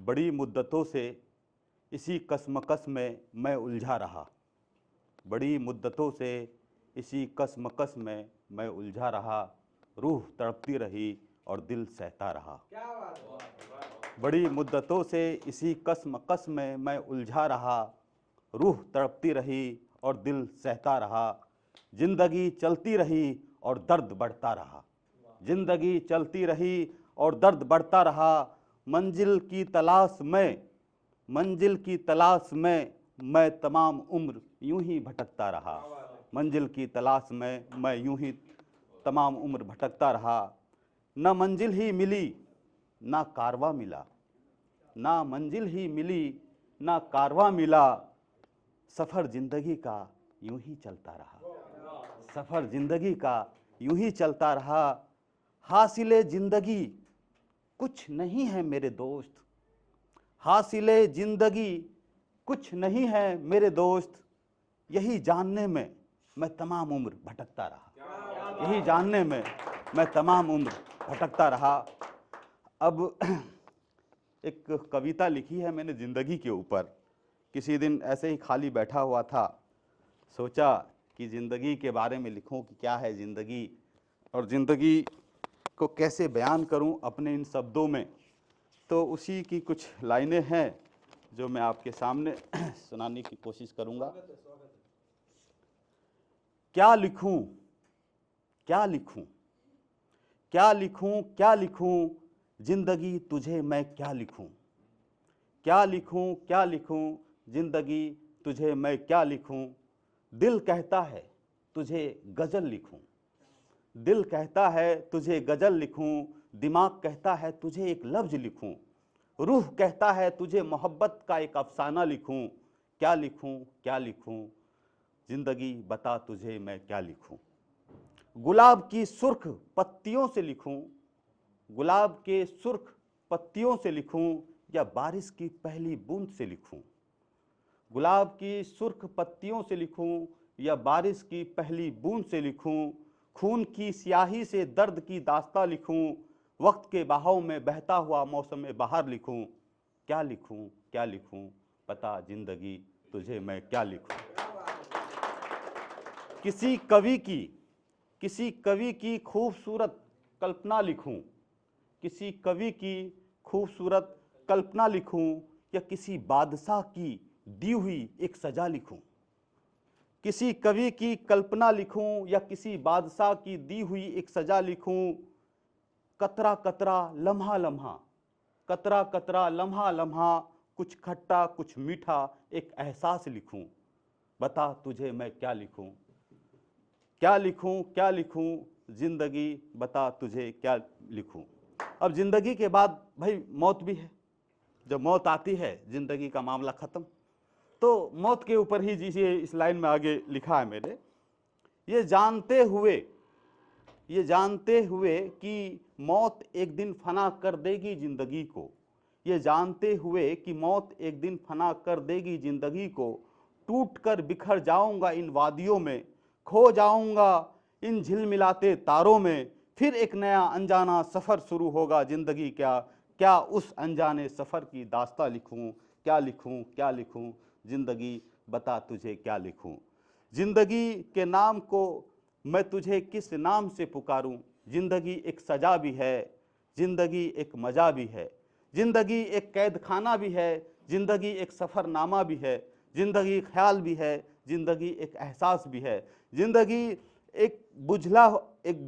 बड़ी मुद्दतों से इसी कसमकस में मैं उलझा रहा। बड़ी मुद्दतों से इसी कसमकस में मैं उलझा रहा। रूह तड़पती रही और दिल सहता रहा। बड़ी मुद्दतों से इसी कसमकस में मैं उलझा रहा। रूह तड़पती रही और दिल सहता रहा। जिंदगी चलती रही और दर्द बढ़ता रहा। जिंदगी चलती रही और दर्द बढ़ता रहा। मंजिल की तलाश में मैं तमाम उम्र यूं ही भटकता रहा। मंजिल की तलाश में मैं यूं ही तमाम उम्र भटकता रहा। न मंजिल ही मिली ना कारवां मिला। ना मंजिल ही मिली ना कारवां मिला। सफ़र ज़िंदगी का यूं ही चलता रहा। सफ़र ज़िंदगी का यूं ही चलता रहा। हासिले ज़िंदगी कुछ नहीं है मेरे दोस्त। हासिले ज़िंदगी कुछ नहीं है मेरे दोस्त। यही जानने में मैं तमाम उम्र भटकता रहा। यही जानने में मैं तमाम उम्र भटकता रहा। अब एक कविता लिखी है मैंने ज़िंदगी के ऊपर। किसी दिन ऐसे ही खाली बैठा हुआ था, सोचा कि ज़िंदगी के बारे में लिखूं कि क्या है ज़िंदगी और ज़िंदगी को कैसे बयान करूं अपने इन शब्दों में। तो उसी की कुछ लाइनें हैं जो मैं आपके सामने सुनाने की कोशिश करूंगा। क्या लिखूं क्या लिखूं क्या लिखूं क्या लिखूं जिंदगी तुझे मैं क्या लिखूं। क्या लिखूं क्या लिखूं जिंदगी तुझे मैं क्या लिखूं। दिल कहता है तुझे गज़ल लिखूं। दिल कहता है तुझे गज़ल लिखूं। दिमाग कहता है तुझे एक लफ्ज़ लिखूं। रूह कहता है तुझे मोहब्बत का एक अफसाना लिखूं। क्या लिखूं क्या लिखूं ज़िंदगी बता तुझे मैं क्या लिखूं। गुलाब की सुर्ख पत्तियों से लिखूं। गुलाब के सुर्ख पत्तियों से लिखूं या बारिश की पहली बूंद से लिखूं। गुलाब की सुर्ख पत्तियों से लिखूं या बारिश की पहली बूंद से लिखूं। खून की स्याही से दर्द की दास्तां लिखूं। वक्त के बहाव में बहता हुआ मौसम बहार लिखूं। क्या लिखूं क्या लिखूं पता जिंदगी तुझे मैं क्या लिखूं। किसी कवि की खूबसूरत कल्पना लिखूं। किसी कवि की खूबसूरत कल्पना लिखूं या किसी बादशाह की दी हुई एक सजा लिखूं। किसी कवि की कल्पना लिखूं या किसी बादशाह की दी हुई एक सजा लिखूं। कतरा कतरा लम्हा लम्हा कतरा कतरा लम्हा लम्हा कुछ खट्टा कुछ मीठा एक एहसास लिखूं। बता तुझे मैं क्या लिखूं। क्या लिखूं क्या लिखूं जिंदगी बता तुझे क्या लिखूं। अब जिंदगी के बाद भाई मौत भी है। जब मौत आती है जिंदगी का मामला खत्म। तो मौत के ऊपर ही जिसे इस लाइन में आगे लिखा है मेरे, ये जानते हुए कि मौत एक दिन फना कर देगी जिंदगी को। ये जानते हुए कि मौत एक दिन फना कर देगी जिंदगी को। टूट कर बिखर जाऊंगा इन वादियों में। खो जाऊंगा इन झिलमिलाते तारों में। फिर एक नया अनजाना सफ़र शुरू होगा जिंदगी क्या उस अनजाने सफ़र की दास्तां लिखूं। क्या लिखूं क्या लिखूं जिंदगी बता तुझे क्या लिखूं। जिंदगी के नाम को मैं तुझे किस नाम से पुकारूं। जिंदगी एक सजा भी है, जिंदगी एक मजा भी है। जिंदगी एक कैद खाना भी है, जिंदगी एक सफ़रनामा भी है। जिंदगी ख्याल भी है, जिंदगी एक एहसास भी है। जिंदगी एक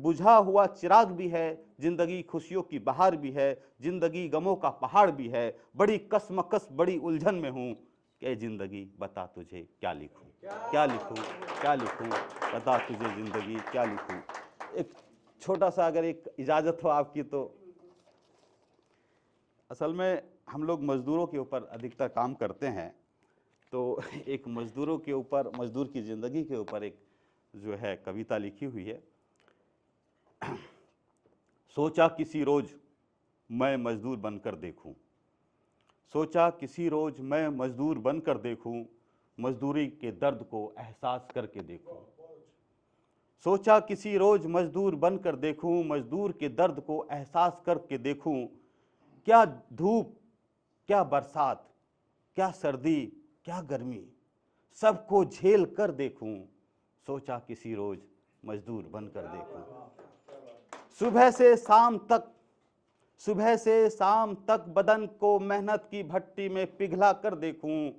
बुझा हुआ चिराग भी है। जिंदगी खुशियों की बहार भी है। जिंदगी गमों का पहाड़ भी है। बड़ी कसमकस बड़ी उलझन में हूँ कि जिंदगी बता तुझे क्या लिखूं। क्या लिखूं क्या लिखूं बता तुझे जिंदगी क्या लिखूं। एक छोटा सा अगर एक इजाज़त हो आपकी तो, असल में हम लोग मज़दूरों के ऊपर अधिकतर काम करते हैं। तो एक मज़दूरों के ऊपर, मज़दूर की ज़िंदगी के ऊपर एक जो है कविता लिखी हुई है। सोचा किसी रोज़ मैं मज़दूर बनकर देखूं। सोचा किसी रोज़ मैं मज़दूर बनकर देखूं। मज़दूरी के दर्द को एहसास करके देखूं। सोचा किसी रोज़ मज़दूर बनकर देखूं। मज़दूर के दर्द को एहसास करके देखूं। क्या धूप क्या बरसात, क्या सर्दी, क्या गर्मी, सबको झेल कर देखूं, सोचा किसी रोज मजदूर बनकर देखूं। सुबह से शाम तक, सुबह से शाम तक बदन को मेहनत की भट्टी में पिघला कर देखूं,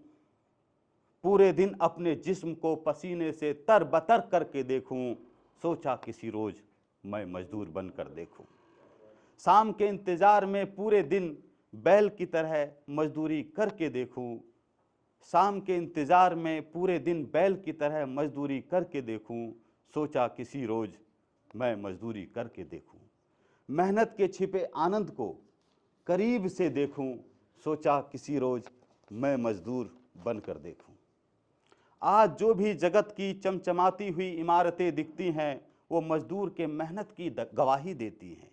पूरे दिन अपने जिस्म को पसीने से तरबतर करके देखूं, सोचा किसी रोज मैं मजदूर बनकर देखूं। शाम के इंतजार में पूरे दिन बैल की तरह मजदूरी करके देखूं, शाम के इंतजार में पूरे दिन बैल की तरह मजदूरी करके देखूं, सोचा किसी रोज मैं मजदूरी करके देखूं। मेहनत के छिपे आनंद को करीब से देखूं, सोचा किसी रोज मैं मजदूर बनकर देखूं। आज जो भी जगत की चमचमाती हुई इमारतें दिखती हैं, वो मजदूर के मेहनत की गवाही देती हैं।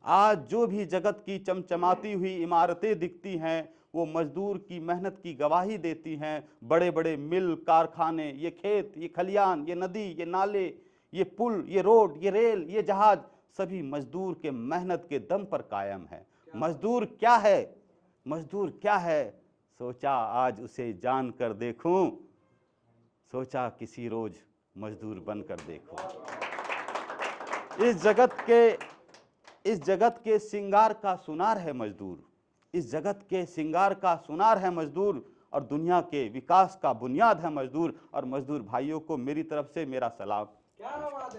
आज जो भी जगत की चमचमाती हुई इमारतें दिखती हैं, वो मजदूर की मेहनत की गवाही देती हैं। बड़े बड़े मिल, कारखाने, ये खेत, ये खलियान, ये नदी, ये नाले, ये पुल, ये रोड, ये रेल, ये जहाज, सभी मजदूर के मेहनत के दम पर कायम है। मजदूर क्या है? मजदूर क्या है? सोचा आज उसे जान कर देखूं, सोचा किसी रोज मजदूर बनकर देखूं। इस जगत के सिंगार का सुनार है मजदूर, इस जगत के सिंगार का सुनार है मजदूर, और दुनिया के विकास का बुनियाद है मजदूर। और मजदूर भाइयों को मेरी तरफ से मेरा सलाम।